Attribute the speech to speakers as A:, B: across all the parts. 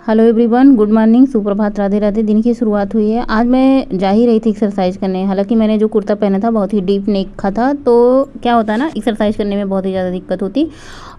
A: Hello everyone, good morning, सुप्रभात, राधे राधे। दिन की शुरुआत हुई है। आज मैं जा ही रही थी एक्सरसाइज करने। हालांकि मैंने जो कुर्ता पहना था बहुत ही डीप नेक का था, तो क्या होता है ना, एक्सरसाइज करने में बहुत ही ज़्यादा दिक्कत होती।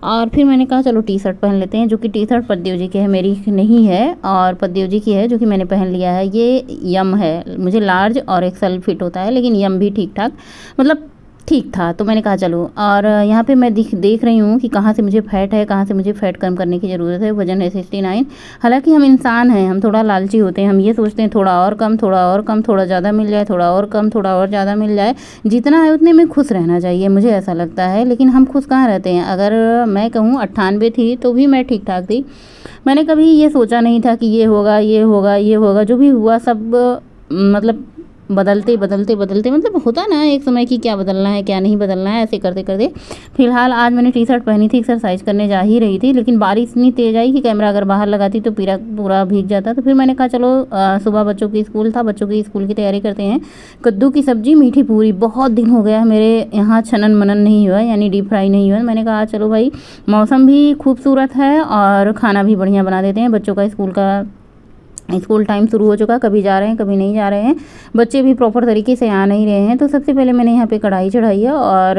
A: और फिर मैंने कहा चलो टी शर्ट पहन लेते हैं, जो कि टी शर्ट पद्देव जी की है, मेरी नहीं है, और पद्देव जी की है, जो कि मैंने पहन लिया है। ये यम है, मुझे लार्ज और एक्सेल फिट होता है, लेकिन यम भी ठीक ठाक मतलब ठीक था। तो मैंने कहा चलो। और यहाँ पे मैं देख रही हूँ कि कहाँ से मुझे फैट है, कहाँ से मुझे फैट कम करने की ज़रूरत है। वजन है 69। हालांकि हम इंसान हैं, हम थोड़ा लालची होते हैं। हम ये सोचते हैं थोड़ा और कम, थोड़ा और कम, थोड़ा ज़्यादा मिल जाए, थोड़ा और कम, थोड़ा और ज़्यादा मिल जाए। जितना है उतने में खुश रहना चाहिए, मुझे ऐसा लगता है। लेकिन हम खुश कहाँ रहते हैं। अगर मैं कहूँ 98 थी तो भी मैं ठीक ठाक थी। मैंने कभी ये सोचा नहीं था कि ये होगा, ये होगा, ये होगा। जो भी हुआ सब मतलब बदलते बदलते बदलते मतलब होता ना एक समय की क्या बदलना है क्या नहीं बदलना है, ऐसे करते करते फिलहाल आज मैंने टी शर्ट पहनी थी, एक्सरसाइज करने जा ही रही थी। लेकिन बारिश इतनी तेज़ आई कि कैमरा अगर बाहर लगाती तो पूरा भीग जाता। तो फिर मैंने कहा चलो, सुबह बच्चों की स्कूल था, बच्चों की स्कूल की तैयारी करते हैं। कद्दू की सब्जी, मीठी पूरी, बहुत दिन हो गया मेरे यहाँ छनन मनन नहीं हुआ, यानी डीप फ्राई नहीं हुआ। मैंने कहा चलो भाई, मौसम भी खूबसूरत है और खाना भी बढ़िया बना देते हैं। बच्चों का स्कूल टाइम शुरू हो चुका, कभी जा रहे हैं कभी नहीं जा रहे हैं। बच्चे भी प्रॉपर तरीके से आ नहीं रहे हैं। तो सबसे पहले मैंने यहाँ पे कढ़ाई चढ़ाई है और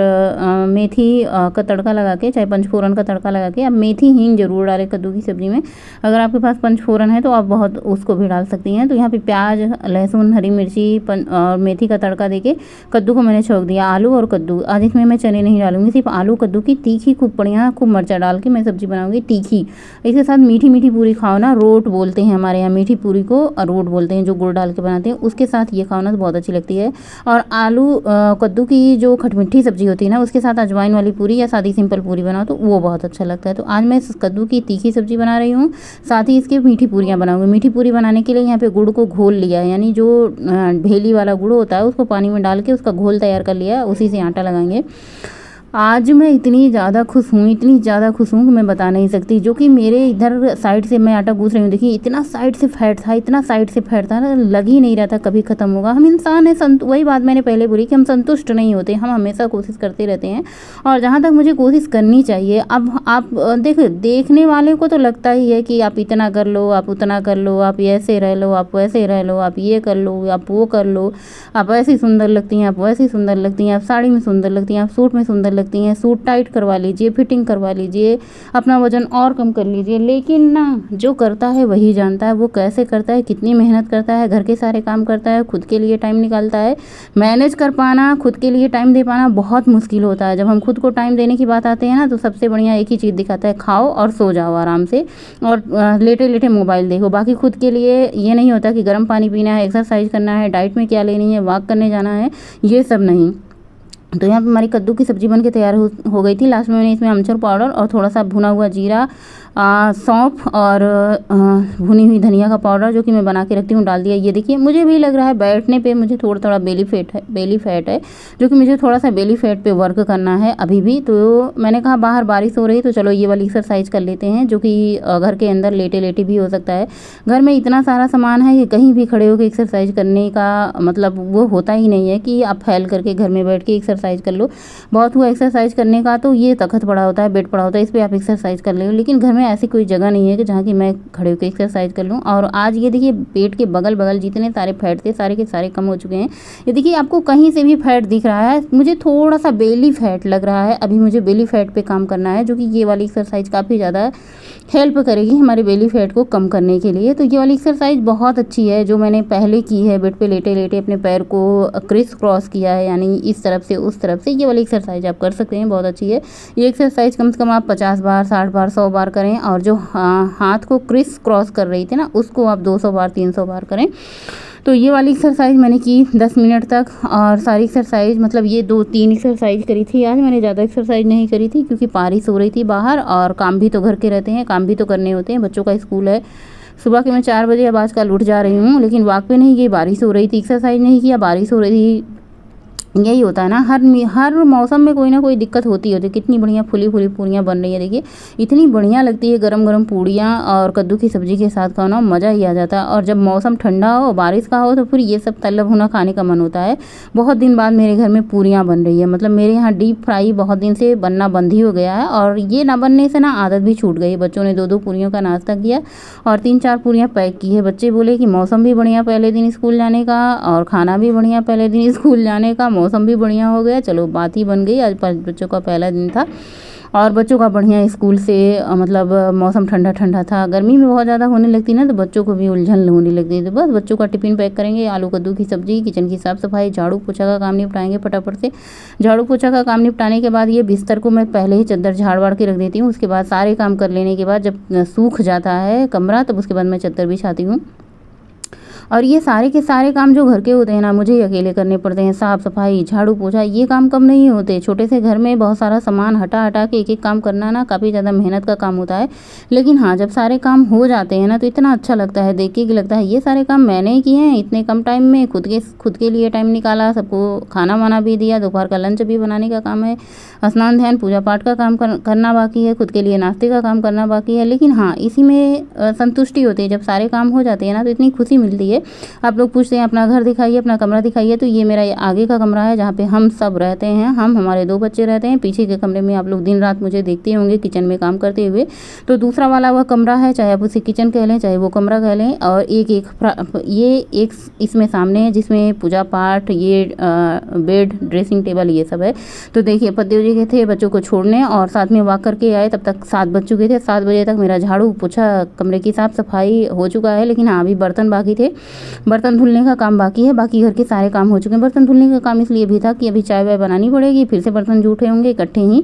A: मेथी का तड़का लगा के, चाहे पंचफोरन का तड़का लगा के। अब मेथी हींग जरूर डालें कद्दू की सब्ज़ी में। अगर आपके पास पंचफोरन है तो आप बहुत उसको भी डाल सकती हैं। तो यहाँ पे प्याज, लहसुन, हरी मिर्ची और मेथी का तड़का देके कद्दू को मैंने छोंक दिया। आलू और कद्दू, आज इसमें मैं चने नहीं डालूंगी, सिर्फ आलू कद्दू की तीखी खूब बढ़िया खूब मिर्चा डाल के मैं सब्ज़ी बनाऊँगी तीखी। इसके साथ मीठी मीठी पूरी खाओ ना, रोट बोलते हैं हमारे यहाँ, मीठी पूरी को रोट बोलते हैं, जो गुड़ डाल के बनाते हैं। उसके साथ ये खाओ ना तो बहुत अच्छी लगती है। और आलू कद्दू की जो खटमिठी सब्जी होती है ना, उसके साथ अजवाइन वाली पूरी या सादी सिंपल पूरी बनाओ तो वो बहुत अच्छा लगता है। तो आज मैं कद्दू की तीखी सब्जी बना रही हूँ, साथ ही इसकी मीठी पूरियाँ बनाऊंगी। मीठी पूरी बनाने के लिए यहाँ पे गुड़ को घोल लिया है, यानी जो भेली वाला गुड़ होता है उसको पानी में डाल के उसका घोल तैयार कर लिया, उसी से आटा लगाएंगे। आज मैं इतनी ज़्यादा खुश हूँ, इतनी ज़्यादा खुश हूँ कि मैं बता नहीं सकती। जो कि मेरे इधर साइड से मैं आटा गूँथ रही हूँ, देखिए इतना साइड से फैट था, इतना साइड से फैट था ना, लग ही नहीं रहा था कभी ख़त्म होगा। हम इंसान हैं, वही बात मैंने पहले बोली कि हम संतुष्ट नहीं होते, हम हमेशा कोशिश करते रहते हैं। और जहाँ तक मुझे कोशिश करनी चाहिए, अब आप देखने वाले को तो लगता ही है कि आप इतना कर लो, आप उतना कर लो, आप ऐसे रह लो, आप वैसे रह लो, आप ये कर लो, आप वो कर लो, आप ऐसी सुंदर लगती हैं, आप वैसी सुंदर लगती हैं, आप साड़ी में सुंदर लगती हैं, आप सूट में सुंदर लगती हैं, सूट टाइट करवा लीजिए, फिटिंग करवा लीजिए, अपना वजन और कम कर लीजिए। लेकिन ना, जो करता है वही जानता है वो कैसे करता है, कितनी मेहनत करता है, घर के सारे काम करता है, खुद के लिए टाइम निकालता है। मैनेज कर पाना, खुद के लिए टाइम दे पाना बहुत मुश्किल होता है। जब हम खुद को टाइम देने की बात आते हैं ना, तो सबसे बढ़िया एक ही चीज़ दिखाता है, खाओ और सो जाओ आराम से, और लेटे लेटे मोबाइल देखो। बाकी खुद के लिए ये नहीं होता कि गर्म पानी पीना है, एक्सरसाइज करना है, डाइट में क्या लेनी है, वॉक करने जाना है, ये सब नहीं। तो यहाँ पे हमारी कद्दू की सब्ज़ी बन के तैयार हो गई थी। लास्ट में मैंने इसमें अमचूर पाउडर और थोड़ा सा भुना हुआ जीरा, सौंफ और भुनी हुई धनिया का पाउडर, जो कि मैं बना के रखती हूँ, डाल दिया। ये देखिए, मुझे भी लग रहा है बैठने पे मुझे थोड़ा थोड़ा बेली फैट है, जो कि मुझे थोड़ा सा बेली फैट पे वर्क करना है अभी भी। तो मैंने कहा बाहर बारिश हो रही तो चलो ये वाली एक्सरसाइज कर लेते हैं, जो कि घर के अंदर लेटे लेटे भी हो सकता है। घर में इतना सारा सामान है कि कहीं भी खड़े होकर एक्सरसाइज करने का मतलब वो होता ही नहीं है कि आप फैल करके घर में बैठ के एक्सरसाइज कर लो। बहुत हुआ एक्सरसाइज करने का तो ये तख्त पड़ा होता है, बेड पड़ा होता है, इस पर आप एक्सरसाइज कर लो। लेकिन घर में ऐसी कोई जगह नहीं है कि जहाँ की मैं खड़े होकर एक्सरसाइज कर लूँ। और आज ये देखिए, पेट के बगल बगल जितने सारे फैट थे सारे के सारे कम हो चुके हैं। ये देखिए, आपको कहीं से भी फैट दिख रहा है, मुझे थोड़ा सा बेली फैट लग रहा है। अभी मुझे बेली फैट पे काम करना है, जो कि ये वाली एक्सरसाइज काफ़ी ज़्यादा हेल्प करेगी हमारे बेली फैट को कम करने के लिए। तो ये वाली एक्सरसाइज बहुत अच्छी है, जो मैंने पहले की है, बेड पे लेटे लेटे अपने पैर को क्रिस क्रॉस किया है, यानी इस तरफ से उस तरफ से। ये वाली एक्सरसाइज आप कर सकते हैं, बहुत अच्छी है। ये एक्सरसाइज कम से कम आप 50 बार, 60 बार, 100 बार करें। और जो हाथ को क्रिस क्रॉस कर रही थी ना, उसको आप 200 बार, 300 बार करें। तो ये वाली एक्सरसाइज मैंने की 10 मिनट तक। और सारी एक्सरसाइज मतलब ये 2-3 एक्सरसाइज करी थी आज मैंने, ज़्यादा एक्सरसाइज नहीं करी थी क्योंकि बारिश हो रही थी बाहर, और काम भी तो घर के रहते हैं, काम भी तो करने होते हैं। बच्चों का स्कूल है सुबह के, मैं 4 बजे अब आजकल उठ जा रही हूँ, लेकिन वॉक पे नहीं गई, बारिश हो रही थी, एक्सरसाइज नहीं किया, बारिश हो रही थी। यही होता है ना, हर मौसम में कोई ना कोई दिक्कत होती है। कितनी बढ़िया फूली फूली पूड़ियाँ बन रही है, देखिए इतनी बढ़िया लगती है गरम गरम पूड़ियाँ, और कद्दू की सब्ज़ी के साथ खाओ ना मज़ा ही आ जाता है। और जब मौसम ठंडा हो, बारिश का हो, तो फिर ये सब तला भुना खाने का मन होता है। बहुत दिन बाद मेरे घर में पूड़ियाँ बन रही है, मतलब मेरे यहाँ डीप फ्राई बहुत दिन से बनना बंद ही हो गया है, और ये ना बनने से ना आदत भी छूट गई। बच्चों ने 2-2 पूड़ियों का नाश्ता किया और 3-4 पूड़ियाँ पैक की है। बच्चे बोले कि मौसम भी बढ़िया पहले दिन स्कूल जाने का, और खाना भी बढ़िया पहले दिन स्कूल जाने का, मौसम भी बढ़िया हो गया। चलो बात ही बन गई। आज बच्चों का पहला दिन था और बच्चों का बढ़िया स्कूल से मतलब मौसम ठंडा ठंडा था। गर्मी में बहुत ज़्यादा होने लगती ना, तो बच्चों को भी उलझन होने लगती है। तो बस बच्चों का टिफ़िन पैक करेंगे, आलू कद्दू की सब्ज़ी, किचन की साफ़ सफाई, झाड़ू पोछा का काम निपटाएंगे फटाफट से। झाड़ू पोछा का काम निपटाने के बाद ये बिस्तर को मैं पहले ही चद्दर झाड़ वाड़ के रख देती हूँ। उसके बाद सारे काम कर लेने के बाद जब सूख जाता है कमरा, तब उसके बाद मैं चद्दर बिछाती हूँ। और ये सारे के सारे काम जो घर के होते हैं ना, मुझे ही अकेले करने पड़ते हैं। साफ़ सफाई, झाड़ू पोछा, ये काम कम नहीं होते। छोटे से घर में बहुत सारा सामान हटा हटा के एक एक काम करना ना काफ़ी ज़्यादा मेहनत का काम होता है। लेकिन हाँ, जब सारे काम हो जाते हैं ना, तो इतना अच्छा लगता है देख के कि लगता है ये सारे काम मैंने ही किए हैं इतने कम टाइम में। खुद के लिए टाइम निकाला, सबको खाना वाना भी दिया, दोपहर का लंच भी बनाने का काम है, स्नान ध्यान पूजा पाठ का काम करना बाकी है, खुद के लिए नाश्ते का काम करना बाकी है। लेकिन हाँ, इसी में संतुष्टि होती है। जब सारे काम हो जाते हैं ना, तो इतनी खुशी मिलती है। आप लोग पूछते हैं अपना घर दिखाइए, अपना कमरा दिखाइए, तो ये मेरा आगे का कमरा है जहाँ पे हम सब रहते हैं। हमारे 2 बच्चे रहते हैं। पीछे के कमरे में आप लोग दिन रात मुझे देखते होंगे किचन में काम करते हुए। तो दूसरा वाला वह कमरा है, चाहे आप उसे किचन कह लें, चाहे वो कमरा कह लें। और एक इसमें सामने है जिसमें पूजा पाठ, ये बेड, ड्रेसिंग टेबल, ये सब है। तो देखिए पतिदेव जी के थे बच्चों को छोड़ने और साथ में वॉक करके आए, तब तक 7 बज चुके थे। 7 बजे तक मेरा झाड़ू पोछा, कमरे की साफ़ सफाई हो चुका है। लेकिन हाँ, अभी बर्तन बाकी थे, बर्तन धुलने का काम बाकी है। बाकी घर के सारे काम हो चुके हैं। बर्तन धुलने का काम इसलिए भी था कि अभी चाय वाय बनानी पड़ेगी, फिर से बर्तन जूठे होंगे, इकट्ठे ही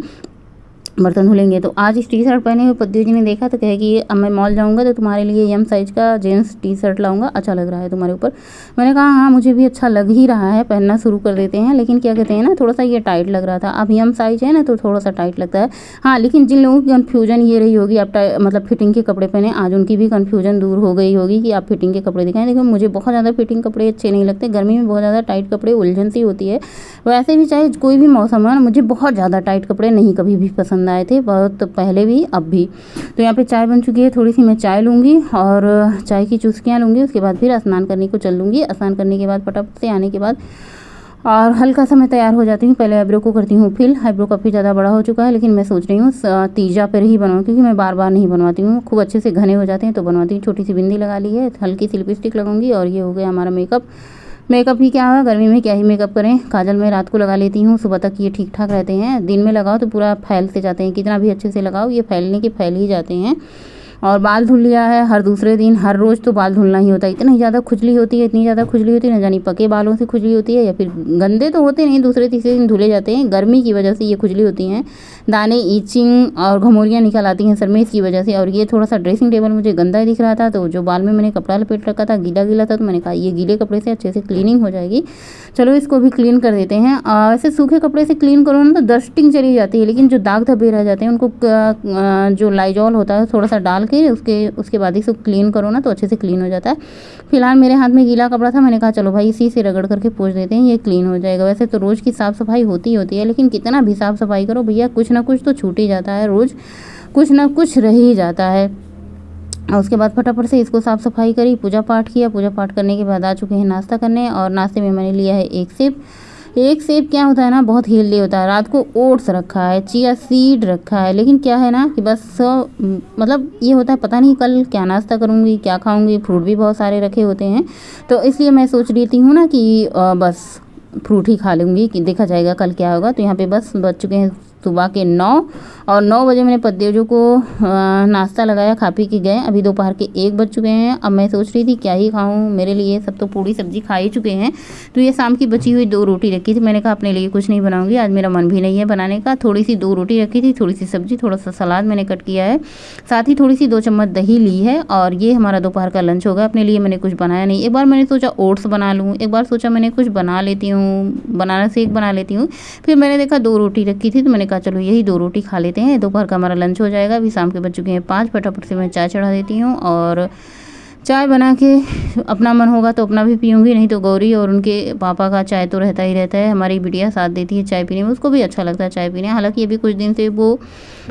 A: बर्तन धुलेंगे। तो आज इस टी शर्ट पहने हुए पतिदेव जी ने देखा तो कहे कि अब मैं मॉल जाऊंगा तो तुम्हारे लिए एम साइज़ का जेंट्स टी शर्ट लाऊंगा, अच्छा लग रहा है तुम्हारे ऊपर। मैंने कहा हाँ, मुझे भी अच्छा लग ही रहा है, पहनना शुरू कर देते हैं। लेकिन क्या कहते हैं ना, थोड़ा सा ये टाइट लग रहा था। अब एम साइज़ है ना, तो थोड़ा सा टाइट लगता है। हाँ, लेकिन जिन लोगों की कन्फ्यूजन ये रही होगी आप मतलब फिटिंग के कपड़े पहने, आज उनकी भी कन्फ्यूजन दूर हो गई होगी कि आप फिटिंग के कपड़े दिखाएं। देखो मुझे बहुत ज़्यादा फिटिंग कपड़े अच्छे नहीं लगते। गर्मी में बहुत ज़्यादा टाइट कपड़े उलझन सी होती है। वैसे भी चाहे कोई भी मौसम है ना, मुझे बहुत ज़्यादा टाइट कपड़े नहीं कभी भी पसंद आए थे, बहुत पहले भी अब भी। तो यहाँ पे चाय बन चुकी है, थोड़ी सी मैं चाय लूँगी और चाय की चुस्कियाँ लूँगी। उसके बाद फिर स्नान करने को चल लूँगी। स्नान करने के बाद फटाफट से आने के बाद और हल्का सा मैं तैयार हो जाती हूँ। पहले आईब्रो को करती हूँ फिल। आईब्रो काफ़ी ज़्यादा बड़ा हो चुका है, लेकिन मैं सोच रही हूँ तीजा पर ही बनवाऊँ, क्योंकि मैं बार बार नहीं बनवाती हूँ। खूब अच्छे से घने हो जाते हैं तो बनवाती हूँ। छोटी सी बिंदी लगा ली है, हल्की सी लिपस्टिक लगाऊंगी और ये हो गया हमारा मेकअप ही क्या है, गर्मी में क्या ही मेकअप करें। काजल मैं रात को लगा लेती हूँ, सुबह तक ये ठीक ठाक रहते हैं। दिन में लगाओ तो पूरा फैलते जाते हैं, कितना भी अच्छे से लगाओ ये फैलने के फैल ही जाते हैं। और बाल धुल लिया है। हर दूसरे दिन, हर रोज़ तो बाल धुलना ही होता है। इतनी ज़्यादा खुजली होती है, इतनी ज़्यादा खुजली होती है, ना जानी पके बालों से खुजली होती है या फिर गंदे तो होते नहीं, दूसरे तीसरे दिन धुले जाते हैं। गर्मी की वजह से ये खुजली होती हैं, दाने, ईचिंग और घमौरियाँ निकल आती हैं सर में इसकी वजह से। और ये थोड़ा सा ड्रेसिंग टेबल मुझे गंदा दिख रहा था, तो जो बाल में मैंने कपड़ा लपेट रखा था गीला गीला था, तो मैंने कहा ये गीले कपड़े से अच्छे से क्लीनिंग हो जाएगी, चलो इसको भी क्लीन कर देते हैं। ऐसे सूखे कपड़े से क्लीन करो ना तो डस्टिंग चली जाती है, लेकिन जो दाग धब्बे रह जाते हैं उनको जो लाइजॉल होता है थोड़ा सा डाल के उसके बाद इसको क्लीन करो ना तो अच्छे से क्लीन हो जाता है। फिलहाल मेरे हाथ में गीला कपड़ा था, मैंने कहा चलो भाई इसी से रगड़ करके पोंछ देते हैं, ये क्लीन हो जाएगा। वैसे तो रोज़ की साफ़ सफाई होती है, लेकिन कितना भी साफ़ सफाई करो भैया, कुछ ना कुछ तो छूट ही जाता है, रोज़ कुछ ना कुछ रह ही जाता है। और उसके बाद फटाफट से इसको साफ़ सफाई करी, पूजा पाठ किया। पूजा पाठ करने के बाद आ चुके हैं नाश्ता करने, और नाश्ते में मैंने लिया है एक सेब क्या होता है ना, बहुत हेल्दी होता है। रात को ओट्स रखा है, चिया सीड रखा है, लेकिन क्या है ना कि बस मतलब ये होता है पता नहीं कल क्या नाश्ता करूँगी, क्या खाऊँगी। फ्रूट भी बहुत सारे रखे होते हैं, तो इसलिए मैं सोच लेती हूँ ना कि बस फ्रूट ही खा लूँगी, कि देखा जाएगा कल क्या होगा। तो यहाँ पे बस बज चुके हैं सुबह के 9, और 9 बजे मैंने पतिदेव को नाश्ता लगाया, खा पी के गए। अभी दोपहर के 1 बज चुके हैं। अब मैं सोच रही थी क्या ही खाऊं, मेरे लिए सब तो पूड़ी सब्जी खा ही चुके हैं। तो ये शाम की बची हुई 2 रोटी रखी थी, मैंने कहा अपने लिए कुछ नहीं बनाऊंगी, आज मेरा मन भी नहीं है बनाने का। थोड़ी सी 2 रोटी रखी थी, थोड़ी सी सब्जी, थोड़ा सा सलाद मैंने कट किया है, साथ ही थोड़ी सी 2 चम्मच दही ली है। और ये हमारा दोपहर का लंच होगा। अपने लिए मैंने कुछ बनाया नहीं। एक बार मैंने सोचा ओट्स बना लूँ, एक बार सोचा मैंने कुछ बना लेती हूँ, बनाना शेक बना लेती हूँ। फिर मैंने देखा 2 रोटी रखी थी, तो मैंने कहा चलो यही 2 रोटी खा लेते हैं, दोपहर का हमारा लंच हो जाएगा। अभी शाम के बज चुके हैं 5, फटाफट से मैं चाय चढ़ा देती हूँ। और चाय बना के अपना मन होगा तो अपना भी पीऊँगी, नहीं तो गौरी और उनके पापा का चाय तो रहता ही रहता है। हमारी बिटिया साथ देती है चाय पीने में, उसको भी अच्छा लगता है चाय पीने। हालाँकि अभी कुछ दिन से वो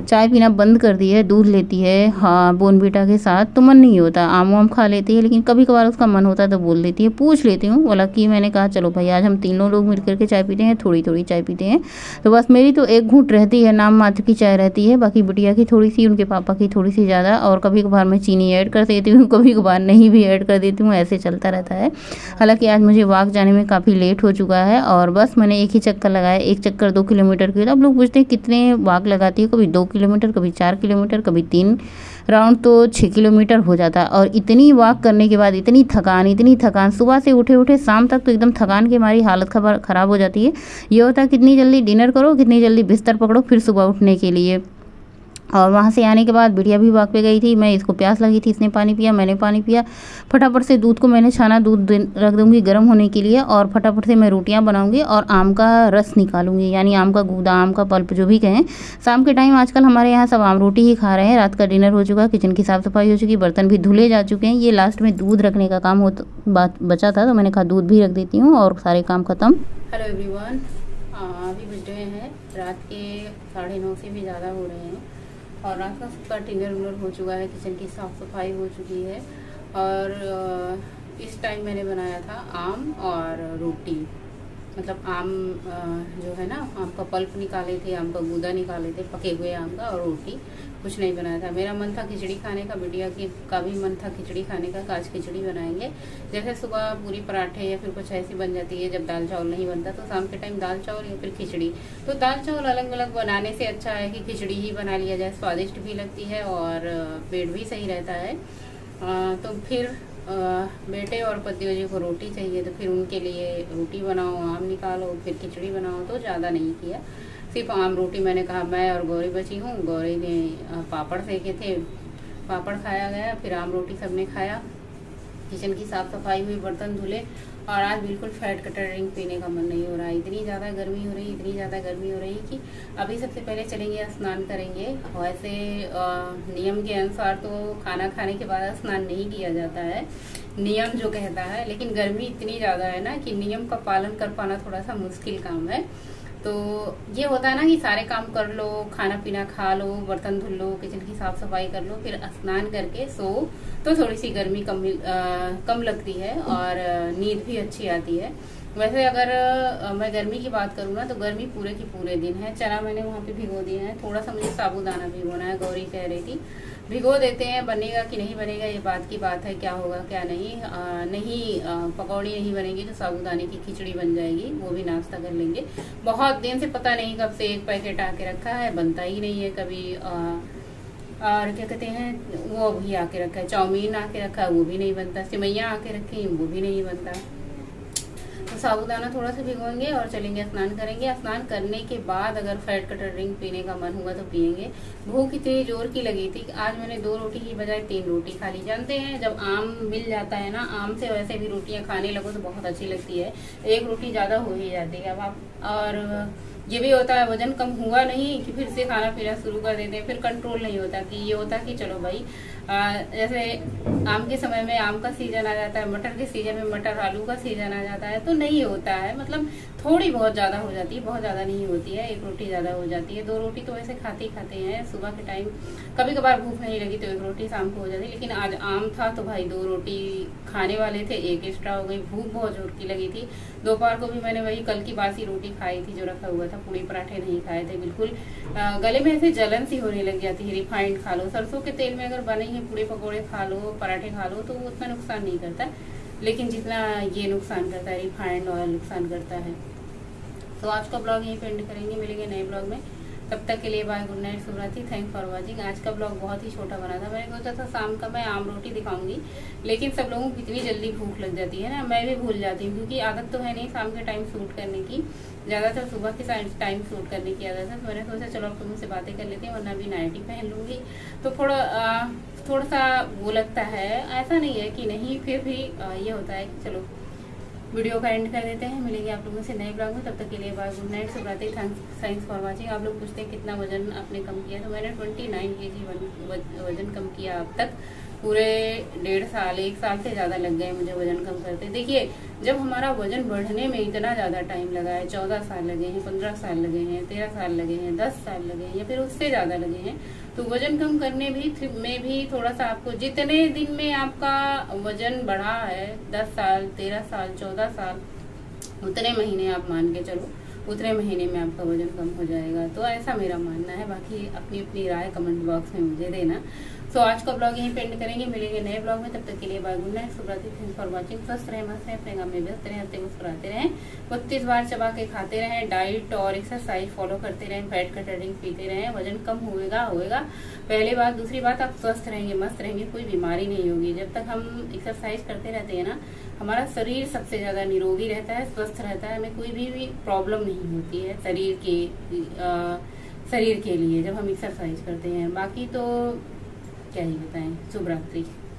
A: चाय पीना बंद कर दी है, दूध लेती है हाँ बोर्नवीटा के साथ, तो मन नहीं होता। आम वाम खा लेती है, लेकिन कभी कभार उसका मन होता है तो बोल देती है, पूछ लेती हूँ। हालाँकि मैंने कहा चलो भाई आज हम तीनों लोग मिल करके चाय पीते हैं, थोड़ी थोड़ी चाय पीते हैं। तो बस मेरी तो एक घूंट रहती है, नाम मात्र की चाय रहती है, बाकी बिटिया की थोड़ी सी, उनके पापा की थोड़ी सी ज़्यादा, और कभी कभार मैं चीनी ऐड कर देती हूँ, कभी कभार नहीं भी ऐड कर देती हूँ, ऐसे चलता रहता है। हालाँकि आज मुझे वॉक जाने में काफ़ी लेट हो चुका है और बस मैंने एक ही चक्कर लगाया, एक चक्कर 2 किलोमीटर के। अब लोग पूछते हैं कितने वॉक लगाती है, कभी 2 किलोमीटर, कभी 4 किलोमीटर, कभी 3 राउंड तो 6 किलोमीटर हो जाता है। और इतनी वॉक करने के बाद इतनी थकान, सुबह से उठे उठे शाम तक तो एकदम थकान की हमारी हालत ख़राब हो जाती है। ये होता है कितनी जल्दी डिनर करो, कितनी जल्दी बिस्तर पकड़ो फिर सुबह उठने के लिए। और वहाँ से आने के बाद बिटिया भी वॉक पे गई थी, मैं इसको प्यास लगी थी, इसने पानी पिया, मैंने पानी पिया। फटाफट से दूध को मैंने छाना, दूध रख दूँगी गर्म होने के लिए, और फटाफट से मैं रोटियां बनाऊंगी और आम का रस निकालूंगी, यानी आम का गूदा, आम का पल्प जो भी कहें। शाम के टाइम आजकल हमारे यहाँ सब आम रोटी ही खा रहे हैं। रात का डिनर हो चुका, किचन की साफ़ सफाई हो चुकी, बर्तन भी धुले जा चुके हैं। ये लास्ट में दूध रखने का काम बचा था, तो मैंने कहा दूध भी रख देती हूँ और सारे काम खत्म।
B: हेलो एवरीवन, अभी बज रहे हैं रात के 9:30 से भी ज़्यादा हो रहे हैं और रात का सबका डिनर विनर हो चुका है, किचन की साफ़ सफाई हो चुकी है। और इस टाइम मैंने बनाया था आम और रोटी, मतलब आम जो है ना, आम का पल्प निकाले थे, आम का गूदा निकाले थे, पके हुए आम का, और रोटी। कुछ नहीं बनाया था। मेरा मन था खिचड़ी खाने का, बिटिया का भी मन था खिचड़ी खाने का, आज खिचड़ी बनाएंगे। जैसे सुबह पूरी पराठे या फिर कुछ ऐसी बन जाती है जब दाल चावल नहीं बनता, तो शाम के टाइम दाल चावल या फिर खिचड़ी। तो दाल चावल अलग अलग बनाने से अच्छा है कि खिचड़ी ही बना लिया जाए, स्वादिष्ट भी लगती है और पेट भी सही रहता है। तो फिर बेटे और पतियों जी को रोटी चाहिए, तो फिर उनके लिए रोटी बनाओ, आम निकालो, फिर खिचड़ी बनाओ, तो ज़्यादा नहीं किया, सिर्फ आम रोटी। मैंने कहा मैं और गौरी बची हूँ, गौरी ने पापड़ सेके थे, पापड़ खाया गया, फिर आम रोटी सबने खाया। किचन की साफ़ सफाई हुई, बर्तन धुले, और आज बिल्कुल फैट कटर ड्रिंक पीने का मन नहीं हो रहा है। इतनी ज़्यादा गर्मी हो रही, इतनी ज़्यादा गर्मी हो रही कि अभी सबसे पहले चलेंगे स्नान करेंगे। वैसे नियम के अनुसार तो खाना खाने के बाद स्नान नहीं किया जाता है, नियम जो कहता है, लेकिन गर्मी इतनी ज़्यादा है ना कि नियम का पालन कर पाना थोड़ा सा मुश्किल काम है। तो ये होता है ना कि सारे काम कर लो, खाना पीना खा लो, बर्तन धुल लो, किचन की साफ सफाई कर लो, फिर स्नान करके सो, तो थोड़ी सी गर्मी कम लगती है और नींद भी अच्छी आती है। वैसे अगर मैं गर्मी की बात करूँ ना, तो गर्मी पूरे की पूरे दिन है। चना मैंने वहाँ पे भिगो दिया है, थोड़ा सा मुझे साबूदाना भिगोना है, गौरी कह रही थी भिगो देते हैं, बनेगा कि नहीं बनेगा ये बात की बात है, क्या होगा क्या नहीं। पकौड़ी नहीं बनेगी तो साबूदाने की खिचड़ी बन जाएगी, वो भी नाश्ता कर लेंगे। बहुत दिन से पता नहीं कब से एक पैकेट आके रखा है, बनता ही नहीं है कभी। और क्या कहते हैं, वो भी आके रखा है, चाउमीन आके रखा है, वो भी नहीं बनता, सिमैया आके रखी वो भी नहीं बनता। तो साबूदाना थोड़ा सा भिगोएंगे और चलेंगे स्नान करेंगे। स्नान करने के बाद अगर फैट कटर ड्रिंक पीने का मन हुआ तो पियेंगे। भूख इतनी जोर की लगी थी कि आज मैंने 2 रोटी की बजाय 3 रोटी खा ली। जानते हैं जब आम मिल जाता है ना, आम से वैसे भी रोटियां खाने लगो तो बहुत अच्छी लगती है, एक रोटी ज्यादा हो ही जाती है। अब आप, और ये भी होता है वजन कम हुआ नहीं कि फिर से खाना पीना शुरू कर देते हैं, फिर कंट्रोल नहीं होता। कि ये होता है कि चलो भाई, जैसे आम के समय में आम का सीजन आ जाता है, मटर के सीजन में मटर आलू का सीजन आ जाता है, तो नहीं होता है, मतलब थोड़ी बहुत ज्यादा हो जाती है, बहुत ज्यादा नहीं होती है, एक रोटी ज्यादा हो जाती है। 2 रोटी तो वैसे खाते हैं सुबह के टाइम, कभी कभार भूख नहीं लगी तो 1 रोटी शाम को हो जाती है। लेकिन आज आम था तो भाई 2 रोटी खाने वाले थे, 1 एक्स्ट्रा हो गई। भूख बहुत जोर की लगी थी। दोपहर को भी मैंने वही कल की बासी रोटी खाई थी जो रखा हुआ था, पूड़ी पराठे नहीं खाए थे। बिल्कुल गले में ऐसे जलन सी होने लग जाती है। रिफाइंड खा लो, सरसों के तेल में अगर बने हैं पूड़े पकौड़े खा लो, पराठे खा लो, तो वो उतना नुकसान नहीं करता, लेकिन जितना ये नुकसान करता है, रिफाइंड ऑयल नुकसान करता है। तो आज का ब्लॉग यहीं पे एंड करेंगे, मिलेंगे नए ब्लॉग में। तब तक के लिए बाय, गुड नाइट, शुभ रात्रि, थैंक फॉर वॉचिंग। आज का ब्लॉग बहुत ही छोटा बना था। मैंने सोचा था शाम का मैं आम रोटी दिखाऊंगी, लेकिन सब लोगों को इतनी जल्दी भूख लग जाती है ना, मैं भी भूल जाती हूँ, क्योंकि आदत तो है नहीं शाम के टाइम शूट करने की, ज़्यादातर सुबह के टाइम शूट करने की आदत है। तो मैंने सोचा चलो अब तुमसे बातें कर लेते हैं, वरना भी नाइटी पहन लूँगी तो थोड़ा सा वो लगता है। ऐसा नहीं है कि नहीं, फिर भी ये होता है कि चलो वीडियो का एंड कर देते हैं। मिलेंगे आप लोगों से नए ब्लॉग में, तब तक के लिए बाय, गुड नाइट, शुभ रात्रि, थैंक्स फॉर वाचिंग। आप लोग पूछते हैं कितना वजन आपने कम किया, तो मैंने 29 kg वजन कम किया अब तक। पूरे 1.5 साल 1 साल से ज्यादा लग गए मुझे वजन कम करते। देखिए जब हमारा वजन बढ़ने में इतना ज्यादा टाइम लगा है, 14 साल लगे हैं, 15 साल लगे हैं, 13 साल लगे हैं, 10 साल लगे हैं या फिर उससे ज्यादा लगे हैं, तो वजन कम करने में भी थोड़ा सा आपको जितने दिन में आपका वजन बढ़ा है 10 साल 13 साल 14 साल, उतने महीने आप मान के चलो, उतने महीने में आपका वजन कम हो जाएगा। तो ऐसा मेरा मानना है। बाकी अपनी अपनी राय कमेंट बॉक्स में मुझे देना। तो आज का ब्लॉग यहीं पेंड करेंगे, मिलेंगे नए ब्लॉग में। तब तक के लिए बाय, गुड नाइट, शुभ रात्रि, थैंक्स फॉर वॉचिंग। स्वस्थ रहें, मस्त रहें, अपने काम में व्यस्त रहें, हंसते मुस्कुराते रहें, 32 बार चबा के खाते रहें, डाइट और एक्सरसाइज फॉलो करते रहें, फैट कटर ड्रिंक पीते रहें, वजन कम होगा। पहली बात। दूसरी बात, आप स्वस्थ रहेंगे, मस्त रहेंगे, कोई बीमारी नहीं होगी। जब तक हम एक्सरसाइज करते रहते हैं ना, हमारा शरीर सबसे ज्यादा निरोगी रहता है, स्वस्थ रहता है, हमें कोई भी प्रॉब्लम नहीं होती है शरीर के लिए जब हम एक्सरसाइज करते हैं। बाकी तो क्या ही बताएं। शुभ रात्रि।